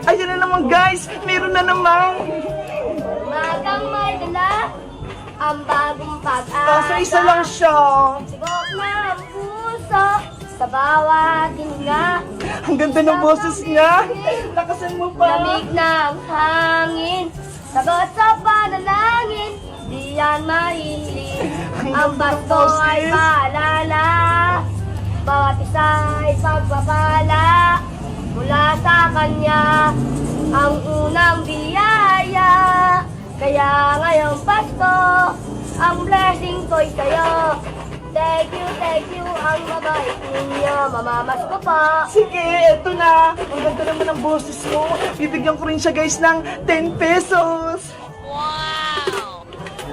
Ayan na naman guys, meron na naman. Magang may dala ang bagong pag-asa. Kaso isa lang siya. Sigok na ang puso sa bawat hinga. Ang ganda ng boses niya. Lakasan mo pa. Lamig ng hangin, sagot sa panalangin, di yan mahilig. Ang basto ay paalala, bawat isa ay pagpapala. Mula sa kanya, ang unang biyaya. Kaya ngayong Pasko, ang blessing ko'y sa'yo. Thank you, ang mabait ninyo. Mamamas ko pa. Sige, eto na. Ang ganda naman ng boses mo. Bibigyan ko rin siya guys ng 10 pesos. Wow!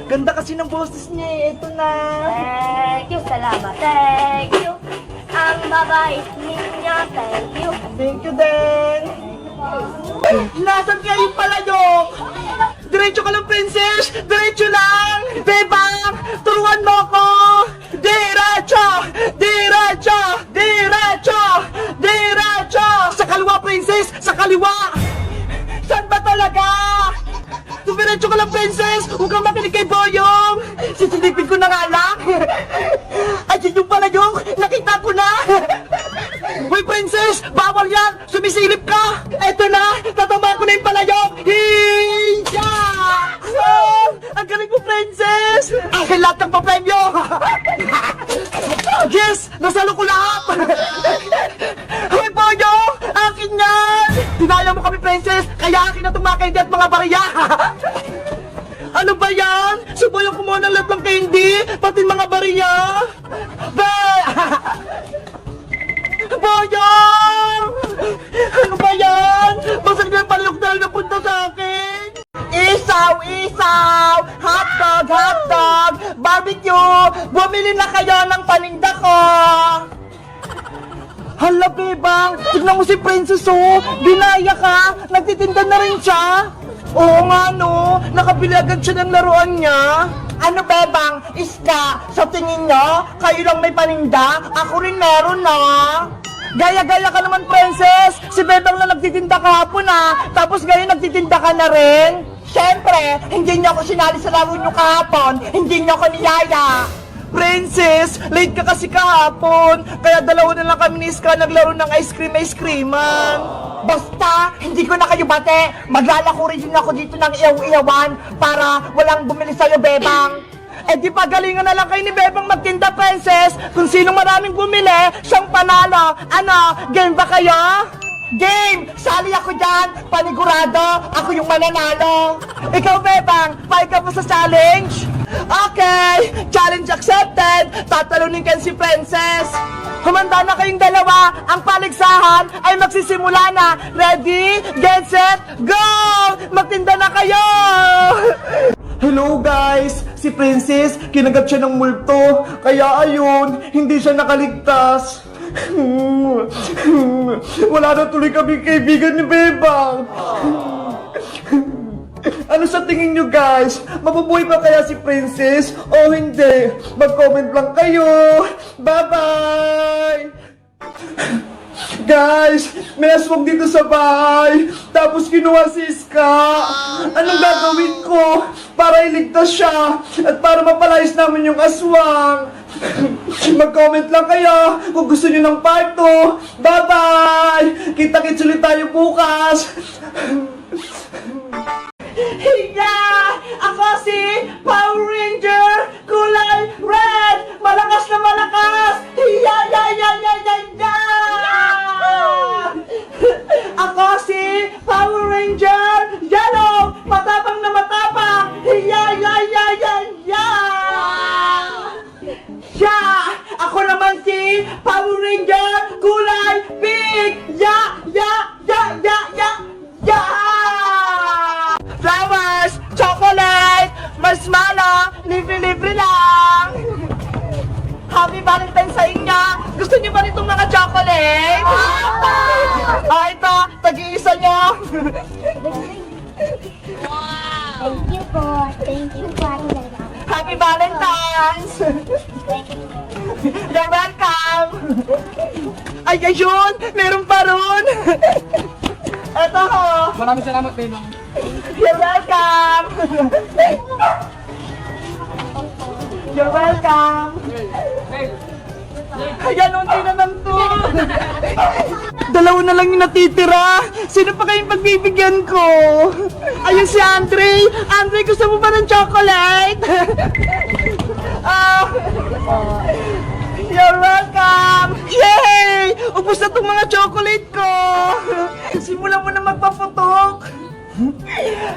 Ganda kasi ng boses niya eh. Eto na. Thank you, salamat. Thank you. Ang mabait ninyo. Thank you. Thank you din. Nasaan kaya yung palayok? Diretso ka lang, princess! Diretso lang! Bebang! Turuan mo ko! Diretso! Diretso! Diretso! Diretso! Sa kaliwa, princess! Sa kaliwa! Saan ba talaga? Diretso ka lang, princess! Huwag kang makinig kay Boyong! Sisilipin ko na nga lang! Ayun yung palayok! Nakita ko na! Hoy, princess! Bawal yan! Sumisilip ka! Eto na! Tatamaan ko na yung palayok! Hiya! Oh, ang galing mo, princess! Akin lahat ng papremyo! Yes! Nasalo ko lahat! Hoy, Boyo! Akin yan! Dinaya mo kami, princess! Kaya akin na itong mga candy at mga bariya! Ano ba yan? Subayong kumuha ng lahat ng candy! Pati mga bariya! Be! Boyong! Ano ba yan? Basag na yung palayok dahil napunta sa akin! Isaw! Isaw! Hotdog! Hotdog! Barbecue! Bumili na kayo ng paninda ko! Hala, Bebang! Tignan mo si Princess, oh! Binaya ka! Nagtitinda na rin siya! Oo nga, no! Nakabili agad siya ng laruan niya! Ano, Bebang? Isda? Sa tingin nyo, kayo lang may paninda? Ako rin meron, na! Gaya-gaya ka naman, princess! Si Bebang na nagtitinda kahapon, tapos ngayon nagtitinda ka na rin! Siyempre, hindi niyo ako sinali sa laro niyo kahapon! Hindi niyo ako niyaya! Princess, late ka kasi kahapon! Kaya dalawa na lang kami ni Iska naglaro ng ice cream-man! Basta, hindi ko na kayo bate! Maglalako rin ako dito ng iyaw-iyawan para walang bumili sa'yo, Bebang! Eh di pagalingan na lang kayo ni Bebang magtinda, princess! Kung sino maraming bumili, siyang panalo! Ano, game ba kayo? Game! Sali ako dyan! Panigurado! Ako yung mananalo! Ikaw, Bebang, paig ka po sa challenge? Okay! Challenge accepted! Tatalunin ka si Princess! Humanda na kayong dalawa! Ang paligsahan ay magsisimula na! Ready? Get set? Go! Magtinda na kayo! Hello guys! Si Princess, kinagat siya ng multo. Kaya ayun, hindi siya nakaligtas. Wala na tuloy kaming kaibigan ni Bebang. Ano sa tingin nyo guys? Mabubuhay pa kaya si Princess? O hindi? Mag-comment lang kayo. Bye-bye! Guys, may aswang dito sa bahay. Tapos kinuha si Iska. Anong gagawin ko para iligtas siya at para mapalayas namin yung aswang? Mag-comment lang kayo kung gusto nyo ng part 2. Bye-bye! Kita-kits ulit tayo bukas. Hiya! Ako si Power Ranger! Kulay red! Malakas na malakas! Hiya! Ya! Ya! Ya! Ya! Ya! Ako si Power Ranger! Yellow! Matapang na matapang! Hiya! Ya! Ya! Ya! Ya! Ya! Ako naman si Power Ranger! Kulay pink! Ya! Ya! Ya! Ya! Ya! Ya! Flowers, chocolate, marshmallow, libre-libre lang. Happy Valentine's sa inyo. Gusto niyo ba nitong mga chocolate? Ito, tag-iisa niyo. Thank you po. Thank you po. Happy Valentine's. You're welcome. Ay, ayun, meron pa ron. Eto ho, Maraming salamat, Bebang. You're welcome! You're welcome! Ayan, unti naman to! Dalawa na lang yung natitira! Sino pa kayong pagbibigyan ko? Ayun si Andre! Andre, gusto mo ba ng chocolate? You're welcome! Yay! Ubus na itong mga chocolate ko! Simulan mo na magpaputok!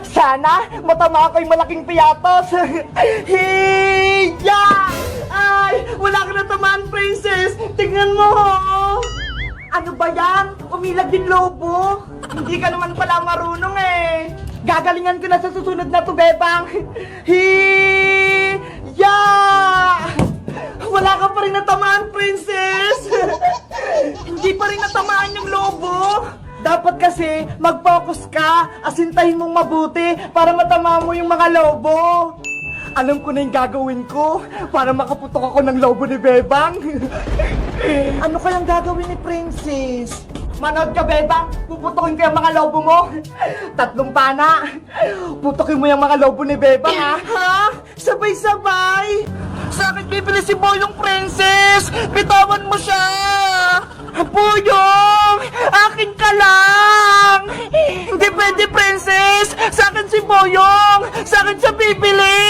Sana matama ko yung malaking piyatos! Hiya! Ay! Wala ka na tamaan, princess! Tingnan mo, ho! Ano ba yan? Umilag din lobo? Hindi ka naman pala marunong eh! Gagalingan ko na sa susunod na to, Bebang! Hiya! Wala ka pa rin natamaan, princess! Hindi pa rin natamaan yung lobo! Dapat kasi mag-focus ka, asintahin mong mabuti para matama mo yung mga lobo. Alam ko na yung gagawin ko para makaputok ako ng lobo ni Bebang. Ano kayang gagawin ni Princess? Manood ka, Bebang. Puputokin ko yung mga lobo mo. 3 pana. Putokin mo yung mga lobo ni Bebang, ha? Ha? Sabay-sabay. Sa akin bibili si Boyong, Princess. Bitawan mo siya. Boyong! Akin ka lang! Hindi pwede, Princess! Sa akin si Boyong! Sa akin siya bibili!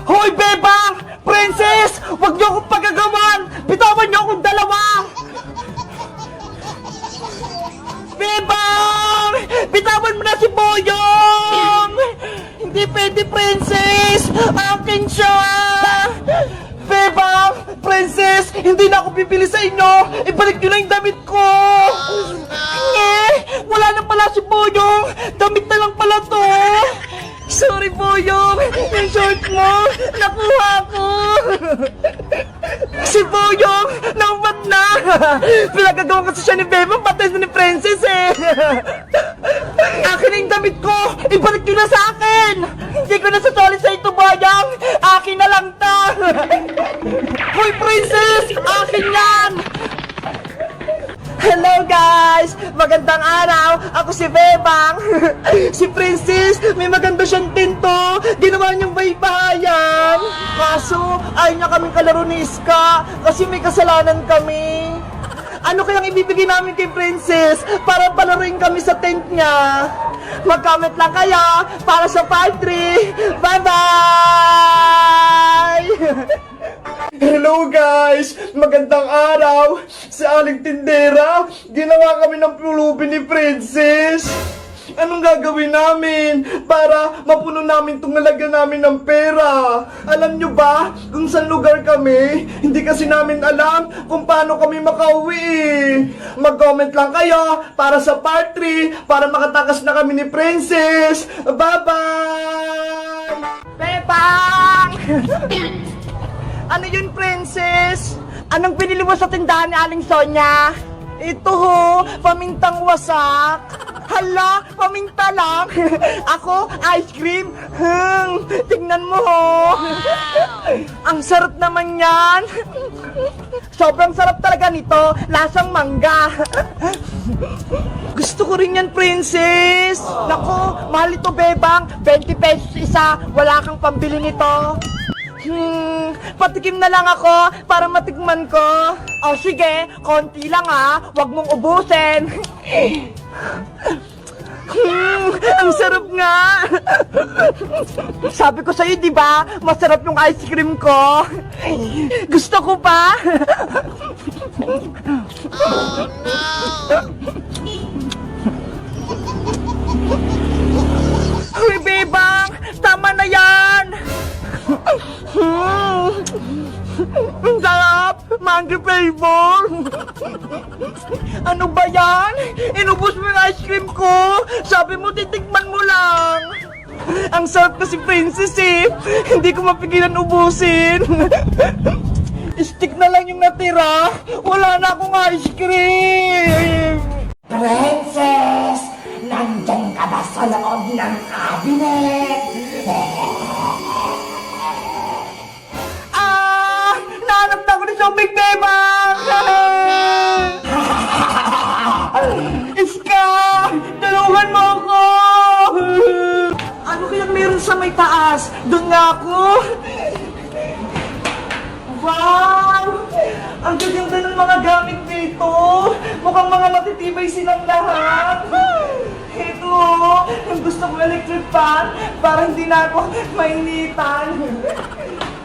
Hoy, Bebang! Princess! Huwag niyo akong pagagawan! Bitawan niyo akong dalawa! Bebang! Bitawan mo na si Boyong! Hindi pwede, Princess! Akin siya! Bebang! Princess! Hindi na ako bibili sa inyo! Ibalik nyo na yung damit ko! Wala na pala si Boyong! Damit na lang pala to! Sorry, Boyong! Yung short mo! Nakuha ko! Si Boyong! Naumat na! Pinagagawa kasi siya ni Bebang, patay na ni Princess eh! Akin na yung damit ko! Ibalik nyo na sa akin! Hindi ko na sasali sa ito, Boyong! Akin na lang ta! Hoy, Princess! Akin yan! Hello, guys! Magandang araw! Ako si Bebang! Si Princess, may maganda siyang tinto! Ginawa niyang baybayan! Kaso, ayaw niya kaming kalaro ni Iska kasi may kasalanan kami! Ano kayang ibibigay namin kay Princess para palaruin kami sa tent niya? Mag-comment lang kayo para sa part 3! Bye-bye! Hello guys! Magandang araw! Sa Aling Tindera, ginawa kami ng pulubi ni Princess! Anong gagawin namin para mapuno namin itong nalagyan namin ng pera? Alam nyo ba kung saan lugar kami? Hindi kasi namin alam kung paano kami makauwi. Mag-comment lang kayo para sa part 3 para makatakas na kami ni Princess. Bye-bye! Pepang! Ano yun, Princess? Anong pinili mo sa tindahan ni Aling Sonia? Ito ho, pamintang wasak. Hala, paminta lang. Ako, ice cream. Tingnan mo ho. Ang sarap naman yan. Sobrang sarap talaga nito. Lasang mangga. Gusto ko rin yan, Princess. Nako, mahal ito, Bebang. 20 pesos isa. Wala kang pambili nito. Patikim na lang ako para matikman ko. O sige, konti lang ha. Huwag mong ubusin. Ang sarap nga. Sabi ko sa'yo, di ba? Masarap yung ice cream ko. Gusto ko pa. Uy, Bebang! Tama na yan! Ang sarap! Mango flavor! Ano ba yan? Inubos mo yung ice cream ko! Sabi mo, titikman mo lang! Ang sarap kasi, Princess eh! Hindi ko mapigilan ubusin! Stick na lang yung natira! Wala na akong ice cream! Princess! Nandyan ka ba sa loob ng cabinet? Nahanap na ako ni Big Bebang! Iska! Tulungan mo Nandun nga ako. Wow! Ang gaganda ng mga gamit dito. Mukhang mga matitibay silang lahat. Ito, yung gusto ko electric fan para hindi na ako mainitan.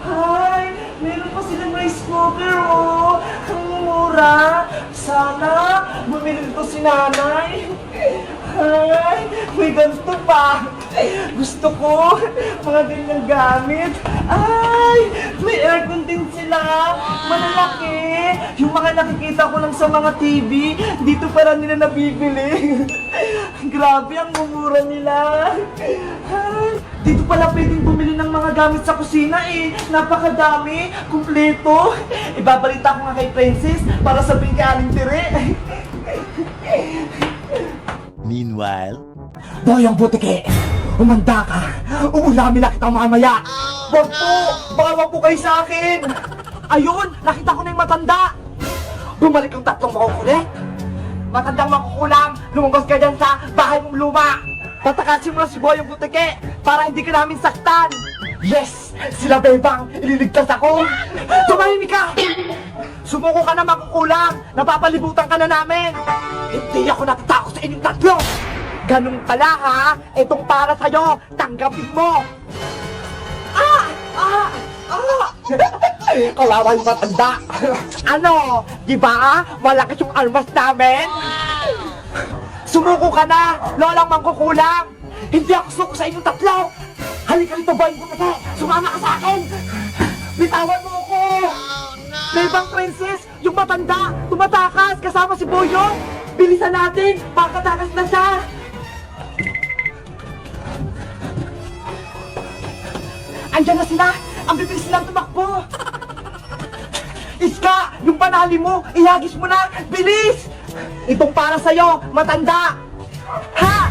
Ay, meron pa silang rice cooker, oh. Ang mura. Sana bumili nito si nanay. Ay, may ganito pa. Gusto ko mga ganyang gamit. Ay, may aircon din sila. Malalaki. Yung mga nakikita ko lang sa mga TV, dito para nila nabibili. Grabe, ang mumura nila. Ay, dito pala pwedeng bumili ng mga gamit sa kusina eh. Napakadami, kumpleto. Ibabalita ko nga kay Princess para sabihin kay Aling Tere. Meanwhile, Boyong Butike, umanda ka. Uulamin na kita mamaya. Wag po, baka wag po kayo sa akin. Ayun, nakita ko na yung matanda. Bumalik ang tatlong makukulit. Matandang makukulam, lumabas ka dyan sa bahay mong luma. Patakasin mo na si Boyong Butike para hindi ka namin saktan. Yes, sila Bebang, ililigtas ako. Tumahimik ka. Sumuko ka na makukulam, napapalibutan ka na namin. Hindi ako natatakot sa inyong tatlo. Ganun pala ha, itong para sa'yo, tanggapin mo. Kawawa yung matanda. Ano, di ba? Malakas yung armas namin. Sumuko ka na, lolang mangkukulang. Hindi ako suko sa inyong tatlo. Halika rito, boy, bumate. Sumama ka sa akin. Bitawan mo ako. Bebang Princess, yung matanda, tumatakas kasama si Boyong. Bilisan natin, pagkatakas na siya. Andiyan na sila, ang bibilis silang tumakbo. Iska, yung panali mo, ihagis mo na, bilis! Itong para sa'yo, matanda. Ha?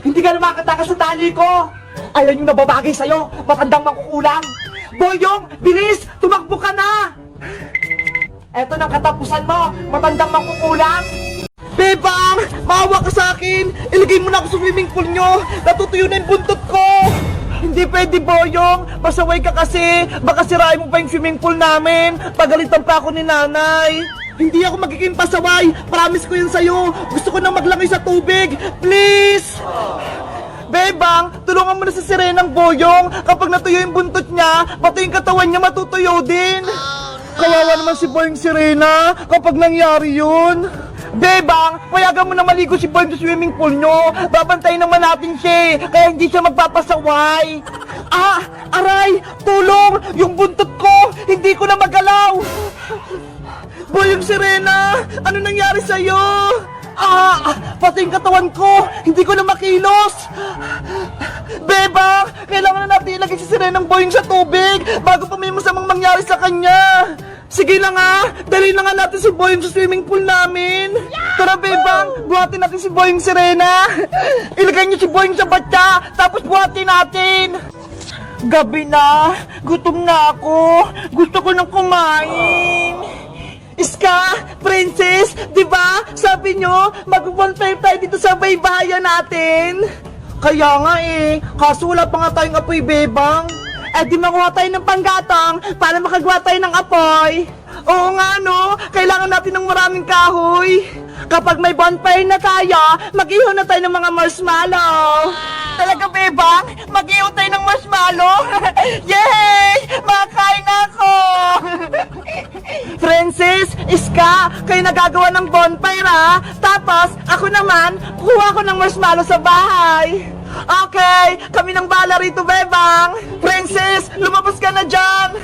Hindi ka na makatakas sa tali ko. Ayan yung nababagay sa'yo, matandang makukulang. Boyong, bilis! Tumakbo ka na! Eto na katapusan mo, matandang makukulang. Bebang! Maawa ka sa akin! Ilagay mo na ako sa swimming pool nyo! Natutuyo na yung buntot ko! Hindi pwede, Boyong! Pasaway ka kasi! Baka sirain mo pa yung swimming pool namin! Pagalitan pa ako ni nanay! Hindi ako magiging pasaway! Promise ko yun sa'yo! Gusto ko nang maglangay sa tubig! Please! Bebang, tulungan mo na si Serenang Boyong! Kapag natuyo yung buntot niya, pati yung katawan niya matutuyo din! Kawawa naman si Boyong Serena kapag nangyari yun! Bebang, payagan mo na maligo si Boyong sa swimming pool nyo. Babantayin naman natin siya, kaya hindi siya magpapasaway. Aray! Tulong! Yung buntot ko! Hindi ko na magalaw! Boyong Serena! Ano nangyari sa'yo? Pati yung katawan ko! Hindi ko na makilos! Bebang! Kailangan na natin ilagay si Serenang Boyong sa tubig bago pa may masamang mangyari sa kanya! Sige na nga! Dali na nga natin si Boyong sa swimming pool namin! Tara, Bebang! Buhatin natin si Boyong Serena! Ilagay niyo si Boyong sa batya, tapos buhatin natin! Gabi na! Gutom na ako! Gusto ko nang kumain! Iska! Princess! Diba? Sabi nyo, mag-bonfire tayo dito sa baybayan natin! Kaya nga eh! Kaso wala pa nga tayong apoy, Bebang! Eh di makuha tayo ng panggatang para makagawa tayo ng apoy. Oo nga no, kailangan natin ng maraming kahoy. Kapag may bonfire na tayo, mag-ihaw na tayo ng mga marshmallow. Talaga, Bebang? Mag-ihaw tayo ng marshmallow? Yay! Makain na ako! Princess, Iska, kayo nagagawa ng bonfire ha? Tapos, ako naman, kuha ko ng marshmallow sa bahay. Okay, kami nang bala rito, Bebang. Princess, lumabas ka na dyan.